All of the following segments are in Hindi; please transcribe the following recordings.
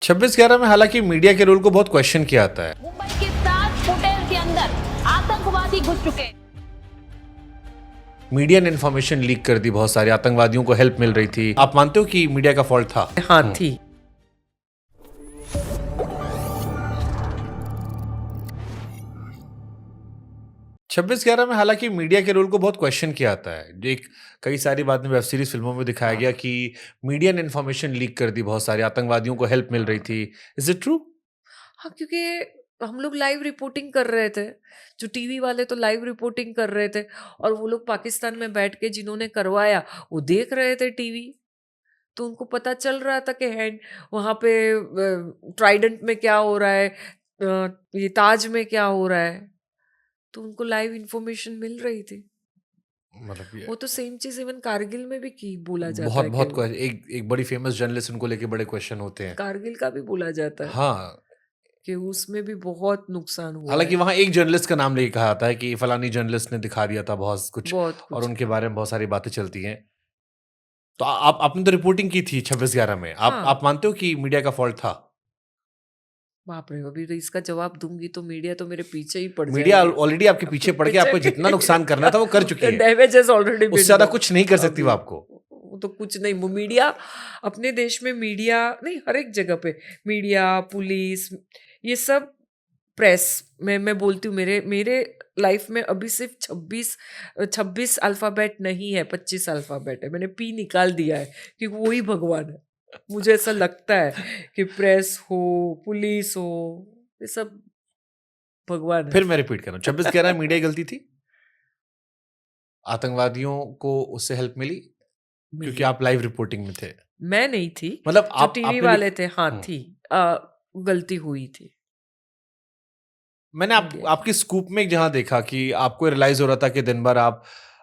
26/11 में हालांकि मीडिया के रोल को बहुत क्वेश्चन किया जाता है। मुंबई के 7 होटल के अंदर आतंकवादी घुस चुके हैं। मीडिया ने इन्फॉर्मेशन लीक कर दी, बहुत सारे आतंकवादियों को हेल्प मिल रही थी। आप मानते हो कि मीडिया का फॉल्ट था? हाँ थी। 26/11 में हालांकि मीडिया के रोल को बहुत क्वेश्चन किया जाता है। एक कई सारी बाद में वेब सीरीज फिल्मों में दिखाया गया कि मीडिया ने इन्फॉर्मेशन लीक कर दी, बहुत सारे आतंकवादियों को हेल्प मिल रही थी। Is it true? हाँ, क्योंकि हम लोग लाइव रिपोर्टिंग कर रहे थे। जो टीवी वाले तो लाइव रिपोर्टिंग कर रहे थे और वो लोग पाकिस्तान में बैठ के जिन्होंने करवाया वो देख रहे थे टीवी। तो उनको पता चल रहा था कि हैंड वहाँ पे ट्राइडेंट में क्या हो रहा है, ये ताज में क्या हो रहा है। तो उनको लाइव इंफॉर्मेशन मिल रही थी। मतलब ये वो तो सेम चीज इवन कारगिल में भी की बोला जाता बहुत है बहुत कि एक एक बड़ी फेमस जर्नलिस्ट, उनको लेके बड़े क्वेश्चन होते हैं। कारगिल का भी बोला जाता है हाँ, कि उसमें भी बहुत नुकसान हुआ हालांकि है। वहां एक जर्नलिस्ट का नाम लेके कहा जाता है कि फलानी जर्नलिस्ट ने दिखा दिया था बहुत कुछ, बहुत और कुछ। उनके बारे में बहुत सारी बातें चलती हैं। तो आपने तो रिपोर्टिंग की थी 26/11 में। हाँ, आप मानते हो कि मीडिया का फॉल्ट था? बाप रे, अभी तो इसका जवाब दूंगी तो मीडिया तो मेरे पीछे ही पड़ मीडिया जाएगी। ऑलरेडी आपके पीछे पड़ के आपको जितना नुकसान करना था वो कर चुकी है। डैमेज हैज ऑलरेडी उससे बीन ज्यादा डन। कुछ नहीं कर सकती वो अभी आपको। वो तो कुछ नहीं, वो मीडिया अपने देश में, मीडिया नहीं हर एक जगह पे मीडिया, पुलिस, ये सब, प्रेस में मैं बोलती हूँ, मेरे मेरे लाइफ में अभी सिर्फ 26 अल्फाबेट नहीं है, 25 अल्फाबेट है। मैंने पी निकाल दिया है क्योंकि वो ही भगवान है। मुझे ऐसा लगता है कि प्रेस हो, पुलिस हो, ये सब भगवान है। फिर मैं रिपीट कर रहा हूँ, 26/11 मीडिया की गलती थी। आतंकवादियों को उससे हेल्प मिली क्योंकि मिली। आप लाइव रिपोर्टिंग में थे। मैं नहीं थी, मतलब जो आप टीवी आपने भी वाले थे, हाँ हम्म। थी। गलती हुई थी। मैंने मीडिया की। आपकी स्कूप में जहां देखा कि आपको रियलाइज हो रहा था कि दिन भर आप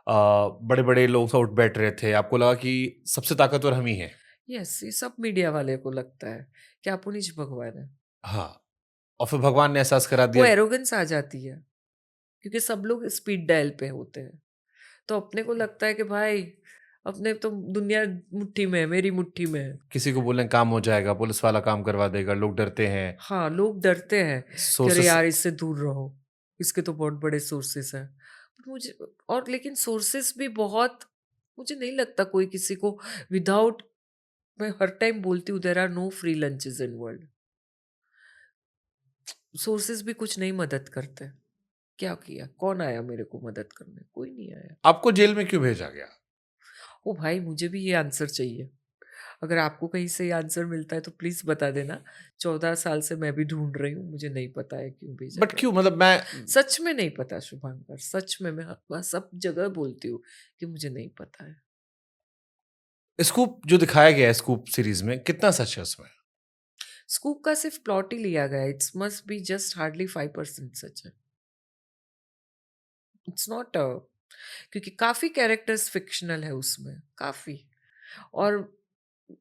बड़े बड़े लोग से उठ बैठ रहे थे, आपको लगा कि सबसे ताकतवर हम ही हैं। यस, ये सब मीडिया वाले को लगता है कि आप उन्हीं भगवान है। हाँ, और फिर भगवान ने एहसास करा वो दिया। एरोगेंस आ जाती है क्योंकि सब लोग स्पीड डायल पे होते हैं। तो अपने को लगता है कि भाई अपने तो दुनिया मुट्ठी में है, मेरी मुट्ठी में है। किसी को बोलें काम हो जाएगा, पुलिस वाला काम करवा देगा, लोग डरते हैं। हाँ, लोग डरते हैं कि अरे सोर्सेस यार इससे दूर रहो, इसके तो बहुत बड़े सोर्सेस हैं। मुझे और लेकिन सोर्सेस भी बहुत, मुझे नहीं लगता कोई किसी को विदाउट, मैं हर टाइम बोलती हूँ there are no free lunches in world. Sources भी कुछ नहीं मदद करते। क्या किया, कौन आया मेरे को मदद करने? कोई नहीं आया। आपको जेल में क्यों भेजा गया? ओ भाई, मुझे भी ये आंसर चाहिए। अगर आपको कहीं से ये आंसर मिलता है तो प्लीज बता देना। 14 साल से मैं भी ढूंढ रही हूँ, मुझे नहीं पता है क्यों भेजा बट गया। क्यों, मतलब मैं सच में नहीं पता शुभांकर, सच में मैं सब जगह बोलती हूँ कि मुझे नहीं पता है। स्कूप जो दिखाया गया है स्कूप सीरीज में, कितना सच है उसमें? स्कूप का सिर्फ प्लॉट ही लिया गया, it's must be just hardly 5% सच है। इट्स नॉट, क्योंकि काफी कैरेक्टर्स फिक्शनल है उसमें, काफी। और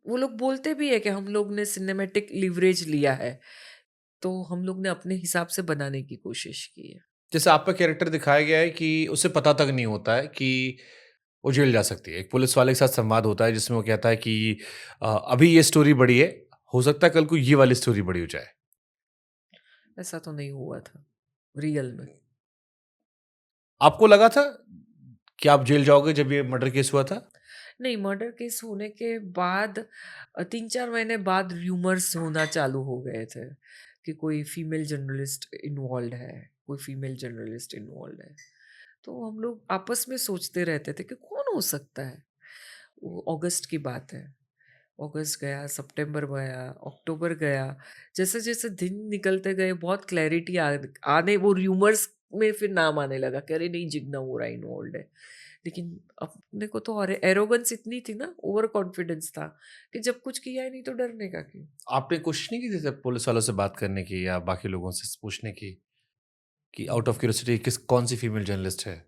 वो लोग बोलते भी है कि हम लोग ने सिनेमैटिक लिवरेज लिया है, तो हम लोग ने अपने हिसाब से बनाने की कोशिश की है। जैसे आपका कैरेक्टर दिखाया गया है कि उसे पता तक नहीं होता है कि वो जेल जा सकती है। एक पुलिस वाले के साथ संवाद होता है जिसमें वो कहता है कि अभी ये स्टोरी बड़ी है, हो सकता है कल को ये वाली स्टोरी बड़ी हो जाए। ऐसा तो नहीं हुआ था रियल में। आपको लगा था कि आप जेल जाओगे जब ये मर्डर केस हुआ था? नहीं, मर्डर केस होने के बाद 3-4 महीने बाद र्यूमर्स होना चालू हो गए थे कि कोई फीमेल जर्नलिस्ट इन्वॉल्व है, कोई फीमेल जर्नलिस्ट इन्वॉल्व है। तो हम लोग आपस में सोचते रहते थे कि कौन हो सकता है। वो अगस्त की बात है। अगस्त गया, सितंबर गया, अक्टूबर गया। जैसे जैसे दिन निकलते गए बहुत क्लैरिटी आने, वो र्यूमर्स में फिर नाम आने लगा कि अरे नहीं, जिग्ना हो रहा इन्वॉल्व है। लेकिन अपने को तो और एरोगेंस इतनी थी ना, ओवर कॉन्फिडेंस था कि जब कुछ किया ही नहीं तो डरने का क्यों। आपने कोशिश नहीं की थी जब पुलिस वालों से बात करने की या बाकी लोगों से पूछने की कि आउट ऑफ हम्म। क्यूरियोसिटी किस कौन सी फीमेल जर्नलिस्ट है?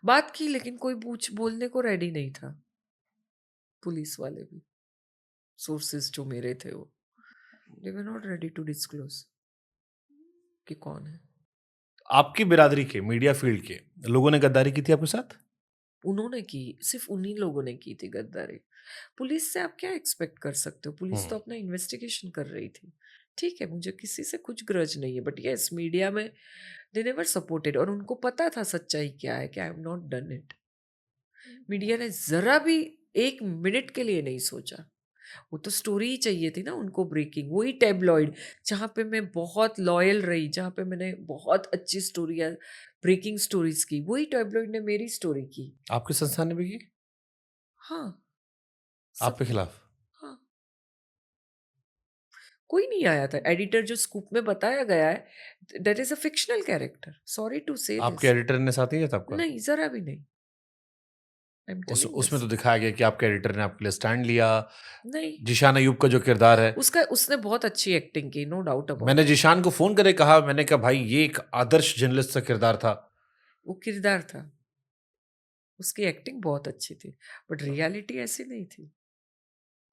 बात की लेकिन कोई पूछ बोलने को रेडी नहीं था। पुलिस वाले भी, सोर्सेस जो मेरे थे वो, they were not ready to disclose कि कौन है। आपकी बिरादरी के मीडिया फील्ड के लोगों ने गद्दारी की थी आपके साथ? उन्होंने की, सिर्फ उन्हीं लोगों ने की थी गद्दारी। पुलिस से आप क्या एक्सपेक्ट कर सकते हो? पुलिस हुँ। तो अपना इन्वेस्टिगेशन कर रही थी। ठीक है, मुझे किसी से कुछ ग्रज नहीं है, बट यस मीडिया में दे नेवर सपोर्टेड, और उनको पता था सच्चाई क्या है, कि I have not done it. Media ने ज़रा भी 1 मिनट के लिए नहीं सोचा। वो तो स्टोरी ही चाहिए थी ना उनको, ब्रेकिंग, वही टैबलॉइड जहाँ पे मैं बहुत लॉयल रही, जहाँ पे मैंने बहुत अच्छी स्टोरियाँ, ब्रेकिंग स्टोरीज़ की, वही टैबलॉइड ने मेरी स्टोरी की। आपके संस्थान ने भी की? हाँ, आपके सबने। खिलाफ? हाँ, कोई नहीं आया था। एडिटर जो स्कूप में बताया गया है, that is a fictional character, sorry to say आपके दिस। एडिटर ने साथ नहीं दिया था आपका? नहीं, ज़रा भी नहीं। आई एम उस टेलिंग उसमें दिस। तो दिखाया गया कि आपके एडिटर ने आपके लिए स्टैंड लिया। नहीं, ज़ीशान अय्यूब का जो किरदार है, उसने बहुत अच्छी एक्टिंग की, नो डाउट मैंने अबाउट इट। ज़ीशान को फ़ोन करके कहा, मैंने कहा भाई ये एक आदर्श जर्नलिस्ट का किरदार था। वो किरदार था, उसकी एक्टिंग बहुत अच्छी थी, बट रियलिटी ऐसी नहीं थी।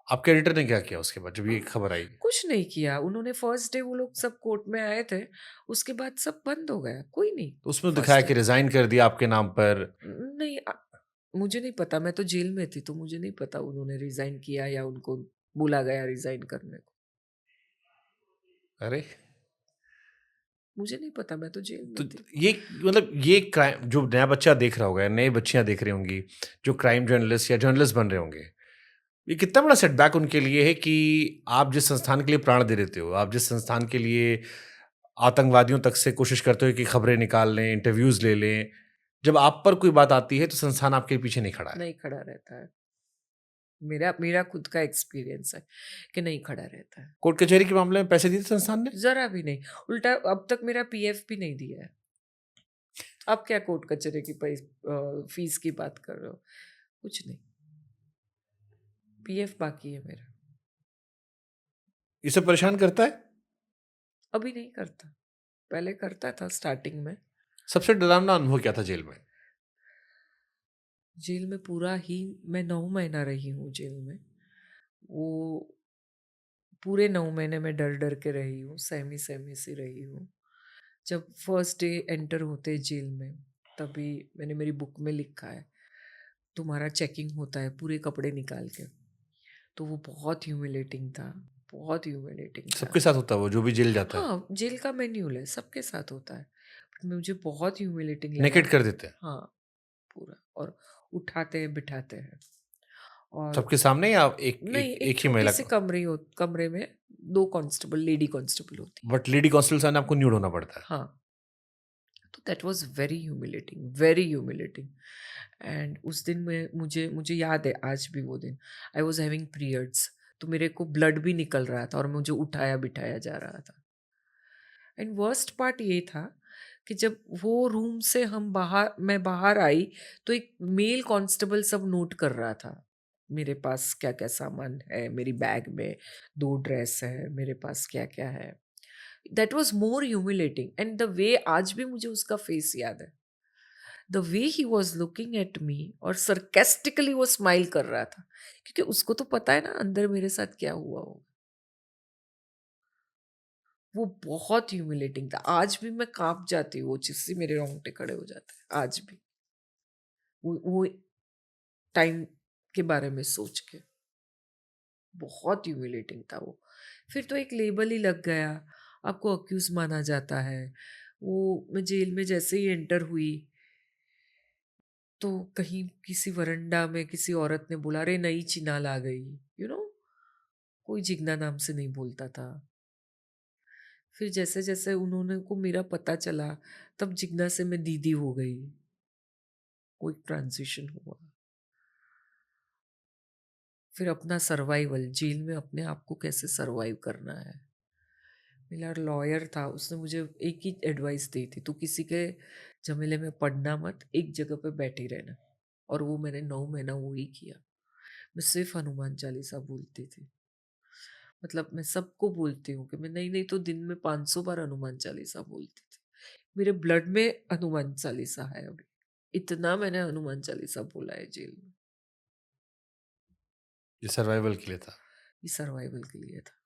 आपके एडिटर ने क्या किया उसके बाद जब ये हाँ, खबर आई? कुछ नहीं किया उन्होंने। फर्स्ट डे वो लोग सब कोर्ट में आए थे, उसके बाद सब बंद हो गया, कोई नहीं। तो उसमें तो दिखाया फर्स्ट कि डे रिज़ाइन कर दिया आपके नाम पर। नहीं, मुझे नहीं पता, मैं तो जेल में थी, तो मुझे नहीं पता उन्होंने रिजाइन किया या उनको बोला गया रिजाइन करने को। अरे! मुझे नहीं पता, मैं तो जेल तो में थी। ये मतलब ये क्राइम जो नया बच्चा देख रहा होगा या नई बच्चियाँ देख रही होंगी, जो क्राइम जर्नलिस्ट या जर्नलिस्ट बन रहे होंगे, ये कितना बड़ा सेटबैक उनके लिए है कि आप जिस संस्थान के लिए प्राण दे देते हो, आप जिस संस्थान के लिए आतंकवादियों तक से कोशिश करते हो कि खबरें निकाल लें, इंटरव्यूज़ ले लें, जब आप पर कोई बात आती है तो संस्थान आपके पीछे नहीं खड़ा है। नहीं खड़ा रहता है। मेरा मेरा खुद का एक्सपीरियंस है कि नहीं खड़ा रहता है। कोर्ट कचहरी के मामले में पैसे दिए थे संस्थान ने? जरा भी नहीं। उल्टा अब तक मेरा पीएफ भी नहीं दिया है। अब क्या कोर्ट कचहरी की फीस की बात कर रहे हो? कुछ नहीं। पीएफ बाकी है मेरा। ये सब परेशान करता है? अभी नहीं करता, पहले करता था स्टार्टिंग में। सबसे डरावना अनुभव क्या था जेल में? जेल में पूरा ही मैं 9 महीना रही हूँ जेल में। वो पूरे 9 महीने में डर-डर के रही हूँ, सहमी-सहमी सी रही हूँ। जब फर्स्ट डे एंटर होते हैं जेल में, तभी मैंने मेरी बुक में लिखा है, तुम्हारा चेकिंग होता है पूरे कपड़े निकाल के। तो वो बहुत ह्यूमिलेटिंग था, बहुत ह्यूमिलेटिंग था। सबके साथ होता है वो जो भी जेल जाता है? हाँ, जेल का मैन्युअल है, सबके साथ होता है। बट मुझे बहुत ह्यूमिलेटिंग नेकेड लगा। कर देते हैं? हाँ, पूरा, और उठाते हैं, बिठाते हैं। और सबके सामने या एक नहीं, एक एक एक ही छोटी महिला सी को? कमरे में 2 कांस्टेबल, लेडी कांस्टेबल होती है। बट लेडी कांस्टेबल के सामने आपको न्यूड होना पड़ता है। हाँ, तो that was very humiliating. And उस दिन में मुझे मुझे याद है आज भी वो दिन। आई वाज़ हैविंग पीरियड्स, तो मेरे को ब्लड भी निकल रहा था और मुझे उठाया-बिठाया जा रहा था। एंड वर्स्ट पार्ट ये था कि जब वो रूम से मैं बाहर आई, तो एक मेल कांस्टेबल सब नोट कर रहा था मेरे पास क्या क्या सामान है, मेरी बैग में 2 ड्रेस है, मेरे पास क्या क्या है। That was more humiliating, and the way आज भी मुझे उसका फेस याद है। The way he was looking at me, और सरकेस्टिकली वो स्माइल कर रहा था, क्योंकि उसको तो पता है ना अंदर मेरे साथ क्या हुआ होगा। वो बहुत ह्यूमिलेटिंग था। आज भी मैं काँप जाती हूँ, वो चीज़ से मेरे रोंगटे खड़े हो जाते हैं, आज भी। वो टाइम के बारे में सोच के। बहुत ह्यूमिलेटिंग था वो। फिर तो एक लेबल ही लग गया, आपको अक्यूज़ माना जाता है। वो मैं जेल में जैसे ही एंटर हुई, तो कहीं किसी वरांडा में किसी औरत ने बोला, "अरे नई चिनाल आ गई।" यू नो कोई जिगना नाम से नहीं बोलता था। फिर जैसे-जैसे उन्होंने को मेरा पता चला, तब जिग्ना से मैं दीदी हो गई। वो एक ट्रांज़िशन हुआ। फिर अपना सर्वाइवल, जेल में अपने आप को कैसे सर्वाइव करना है। मेरा लॉयर था, उसने मुझे एक ही एडवाइस दी थी, "तू किसी के झमेले में पड़ना मत, एक जगह पे बैठी रहना।" और वो मैंने 9 महीना वही किया। मैं सिर्फ़ हनुमान चालीसा बोलती थी। मतलब मैं सबको बोलती हूँ कि मैं नहीं-नहीं तो दिन में 500 बार हनुमान चालीसा बोलती थी। मेरे ब्लड में हनुमान चालीसा है अभी। इतना मैंने हनुमान चालीसा बोला है जेल में। ये सर्वाइवल के लिए था। ये सर्वाइवल के लिए था।